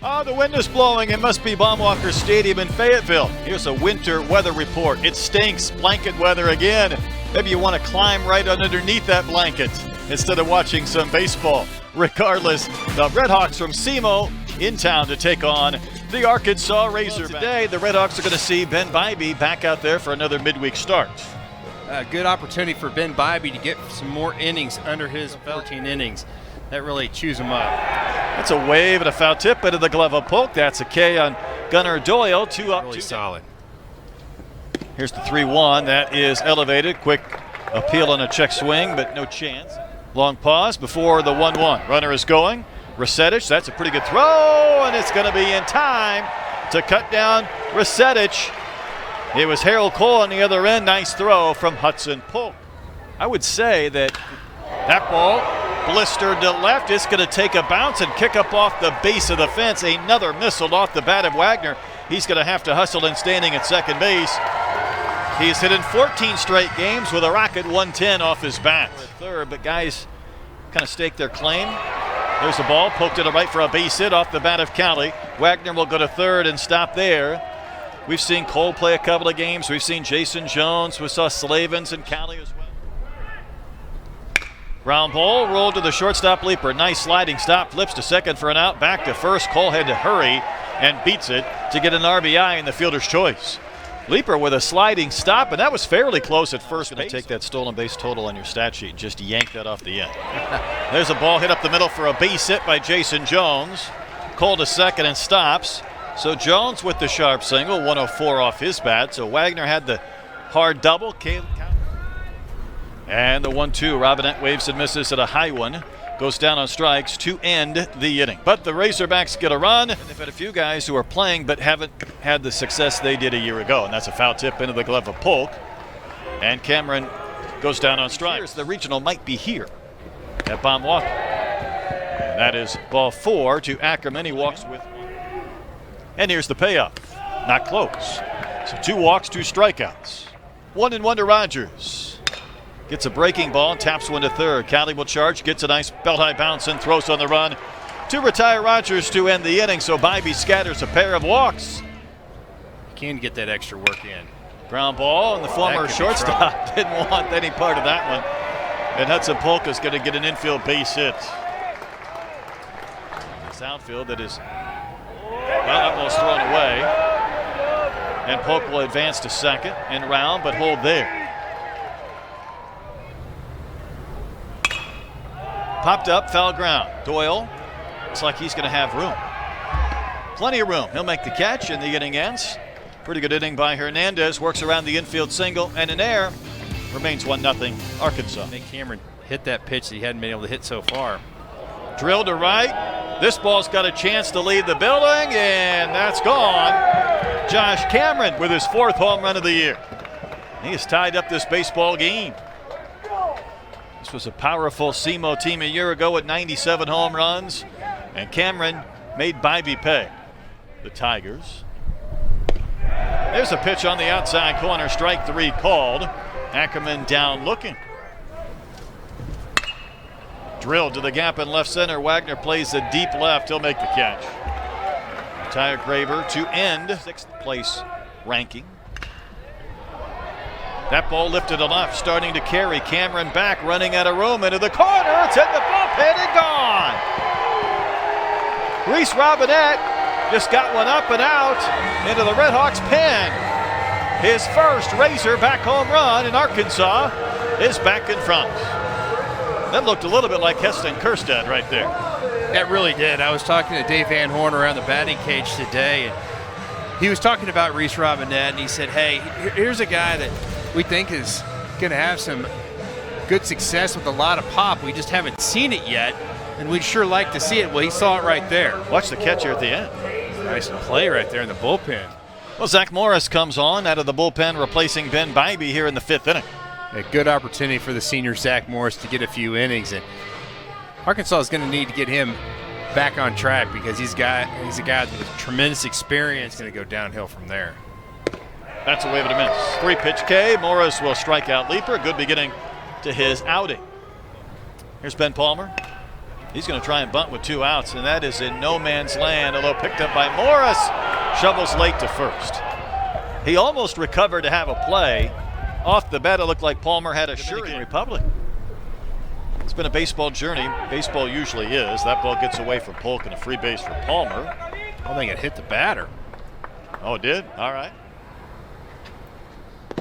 Oh, the wind is blowing. It must be Baum Stadium in Fayetteville. Here's a winter weather report. It stinks. Blanket weather again. Maybe you want to climb right underneath that blanket instead of watching some baseball. Regardless, the Redhawks from SEMO in town to take on the Arkansas Razorbacks. Today, the Redhawks are going to see Ben Bybee back out there for another midweek start. A good opportunity for Ben Bybee to get some more innings under his 14 innings. That really chews him up. That's a wave and a foul tip into the glove of Polk. That's a K on Gunnar Doyle. Two up, really two solid. Here's the 3-1. That is elevated. Quick appeal on a check swing, but no chance. Long pause before the 1-1. Runner is going. Resetich, that's a pretty good throw, and it's going to be in time to cut down Resetich. It was Harold Cole on the other end. Nice throw from Hudson Polk. I would say that ball blistered to left. It's going to take a bounce and kick up off the base of the fence. Another missile off the bat of Wagner. He's going to have to hustle in standing at second base. He's hit in 14 straight games with a rocket 110 off his bat. Third, but guys kind of stake their claim. There's the ball, poked to the right for a base hit off the bat of Cali. Wagner will go to third and stop there. We've seen Cole play a couple of games. We've seen Jason Jones. We saw Slavens and Cali as well. Ground ball rolled to the shortstop Leaper. Nice sliding stop, flips to second for an out. Back to first. Cole had to hurry and beats it to get an RBI in the fielder's choice. Leaper with a sliding stop, and that was fairly close at first. Going to take that stolen base total on your stat sheet and just yank that off the end. There's a ball hit up the middle for a base hit by Jason Jones. Cole to second and stops. So Jones with the sharp single, 104 off his bat. So Wagner had the hard double. And the 1-2, Robinette waves and misses at a high one. Goes down on strikes to end the inning. But the Razorbacks get a run. And they've had a few guys who are playing but haven't had the success they did a year ago. And that's a foul tip into the glove of Polk. And Cameron goes down on strikes. The regional might be here at Baum. And that is ball 4 to Ackerman. He walks with one. And here's the payoff. Not close. So 2 walks, 2 strikeouts. 1-1 to Rogers. Gets a breaking ball and taps one to third. Cali will charge, gets a nice belt-high bounce and throws on the run to retire Rogers to end the inning. So Bybee scatters a pair of walks. Can get that extra work in. Ground ball, and the former shortstop didn't want any part of that one. And Hudson Polk is going to get an infield base hit. This outfield that is, well, that ball's thrown away. And Polk will advance to second and round, but hold there. Popped up, foul ground. Doyle looks like he's going to have room. Plenty of room. He'll make the catch, and the inning ends. Pretty good inning by Hernandez. Works around the infield single, and in air. Remains 1-0 Arkansas. I think Cameron hit that pitch that he hadn't been able to hit so far. Drilled to right. This ball's got a chance to leave the building, and that's gone. Josh Cameron with his 4th home run of the year. He has tied up this baseball game. This was a powerful SEMO team a year ago with 97 home runs, and Cameron made Bybee pay. The Tigers. There's a pitch on the outside corner, strike 3 called. Ackerman down looking. Drilled to the gap in left center. Wagner plays the deep left. He'll make the catch. Retire Graver to end 6th place ranking. That ball lifted to left, starting to carry. Cameron back, running out of room into the corner. It's in the bullpen and gone. Reese Robinette just got one up and out into the Redhawks pen. His first Razorback home run in Arkansas is back in front. That looked a little bit like Heston Kjerstad right there. That really did. I was talking to Dave Van Horn around the batting cage today, and he was talking about Reese Robinette, and he said, hey, here's a guy that we think is going to have some good success with a lot of pop. We just haven't seen it yet, and we'd sure like to see it. Well, he saw it right there. Watch the catcher at the end. Nice play right there in the bullpen. Well, Zach Morris comes on out of the bullpen, replacing Ben Bybee here in the 5th inning. A good opportunity for the senior Zach Morris to get a few innings, and Arkansas is going to need to get him back on track because he's a guy with tremendous experience. Going to go downhill from there. That's a wave and a miss. 3-pitch K. Morris will strike out Leaper. Good beginning to his outing. Here's Ben Palmer. He's going to try and bunt with 2 outs, and that is in no man's land, although picked up by Morris. Shovels late to first. He almost recovered to have a play. Off the bat, it looked like Palmer had a Dominican Republic. It's been a baseball journey. Baseball usually is. That ball gets away from Polk and a free base for Palmer. I think it hit the batter. Oh, it did? All right.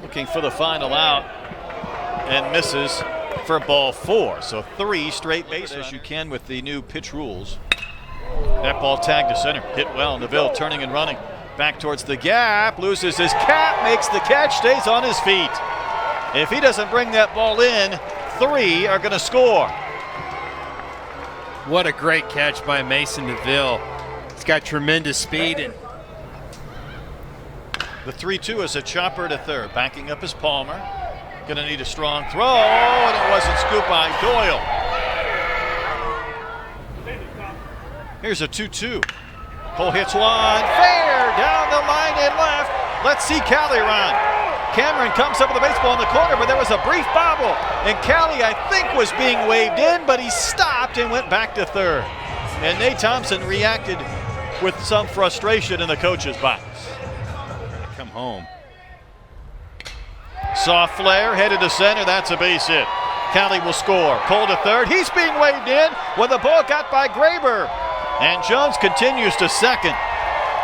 Looking for the final out and misses for ball 4. So 3 straight base as you can with the new pitch rules. That ball tagged to center. Hit well. Neville turning and running. Back towards the gap. Loses his cap. Makes the catch. Stays on his feet. If he doesn't bring that ball in, 3 are going to score. What a great catch by Mason Neville. He's got tremendous speed. And the 3-2 is a chopper to third. Backing up is Palmer. Going to need a strong throw, and it wasn't scooped by Doyle. Here's a 2-2. Cole hits one. Fair down the line and left. Let's see Callie run. Cameron comes up with the baseball in the corner, but there was a brief bobble. And Callie, I think, was being waved in, but he stopped and went back to third. And Nate Thompson reacted with some frustration in the coach's box. Come home. Soft flare, headed to center. That's a base hit. Callie will score. Cole to third. He's being waved in when the ball got by Graber. And Jones continues to second.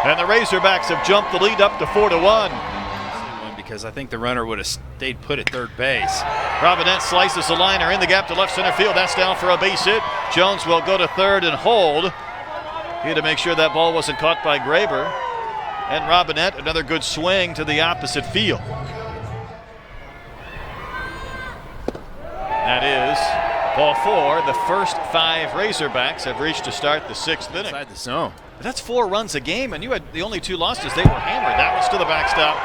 And the Razorbacks have jumped the lead up to 4-1. Because I think the runner would have stayed put at third base. Robinette slices the liner in the gap to left center field. That's down for a base hit. Jones will go to third and hold. He had to make sure that ball wasn't caught by Graber. And Robinette, another good swing to the opposite field. That is ball 4. The first 5 Razorbacks have reached to start the 6th inning. Inside the zone. But that's 4 runs a game, and you had the only 2 losses. They were hammered. That one's to the backstop.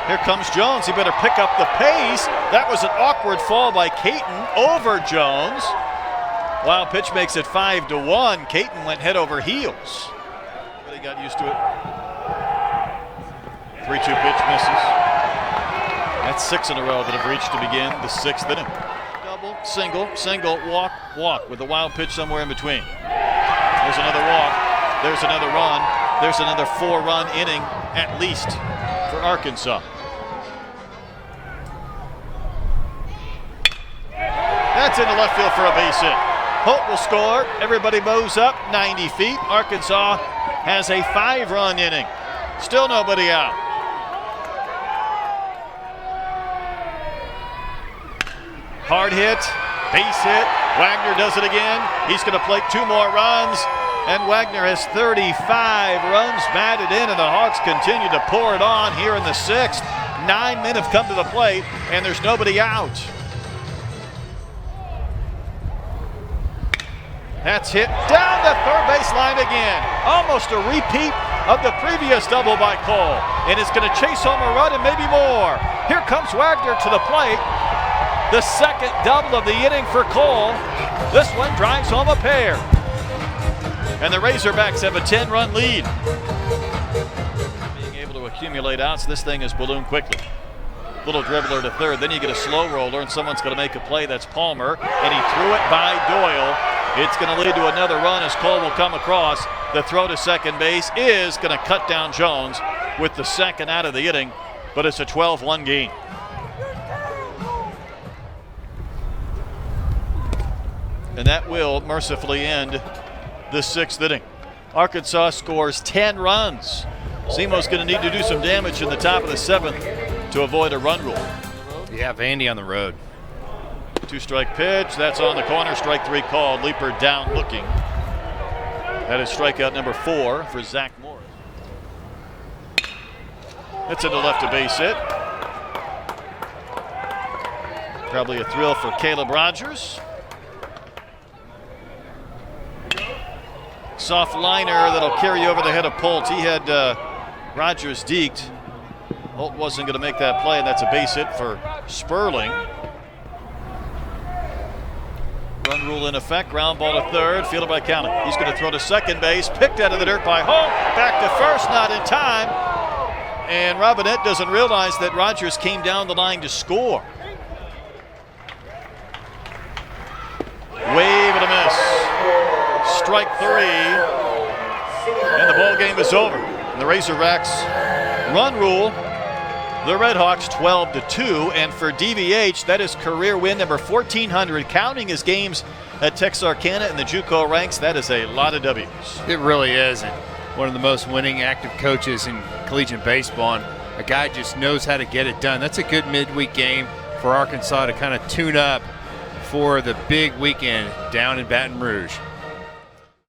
Here comes Jones. He better pick up the pace. That was an awkward fall by Caton over Jones. Wild pitch makes it 5-1. Caton went head over heels. But he got used to it. 3-2 pitch misses. That's 6 in a row that have reached to begin the 6th inning. Double, single, walk with a wild pitch somewhere in between. There's another walk. There's another run. There's another 4-run inning at least for Arkansas. That's into left field for a base hit. Holt will score. Everybody mows up 90 feet. Arkansas has a 5-run inning. Still nobody out. Hard hit, base hit. Wagner does it again. He's going to plate 2 more runs. And Wagner has 35 runs batted in, and the Hawks continue to pour it on here in the 6th. 9 men have come to the plate, and there's nobody out. That's hit down the third base line again. Almost a repeat of the previous double by Cole. And it's going to chase home a run and maybe more. Here comes Wagner to the plate. The second double of the inning for Cole. This one drives home a pair. And the Razorbacks have a 10-run lead. Being able to accumulate outs, this thing is ballooned quickly. Little dribbler to third, then you get a slow roller, and someone's going to make a play. That's Palmer, and he threw it by Doyle. It's going to lead to another run as Cole will come across. The throw to second base is going to cut down Jones with the second out of the inning, but it's a 12-1 game. And that will mercifully end the 6th inning. Arkansas scores 10 runs. SEMO's going to need to do some damage in the top of the 7th to avoid a run rule. Yeah, Vandy on the road. 2-strike pitch. That's on the corner. Strike 3 called. Leaper down looking. That is strikeout number 4 for Zach Morris. That's into left to base hit. Probably a thrill for Caleb Rogers. Soft liner that'll carry over the head of Polt. He had Rogers deked. Holt wasn't going to make that play, and that's a base hit for Sperling. Run rule in effect. Ground ball to third, fielded by County. He's going to throw to second base. Picked out of the dirt by Holt. Back to first, not in time. And Robinette doesn't realize that Rogers came down the line to score. Wave and a miss. strike 3, and the ball game is over. And the Razorbacks run rule the Redhawks 12-2, and for DVH, that is career win number 1,400, counting his games at Texarkana in the JUCO ranks. That is a lot of W's. It really is, and one of the most winning active coaches in collegiate baseball, and a guy just knows how to get it done. That's a good midweek game for Arkansas to kind of tune up for the big weekend down in Baton Rouge.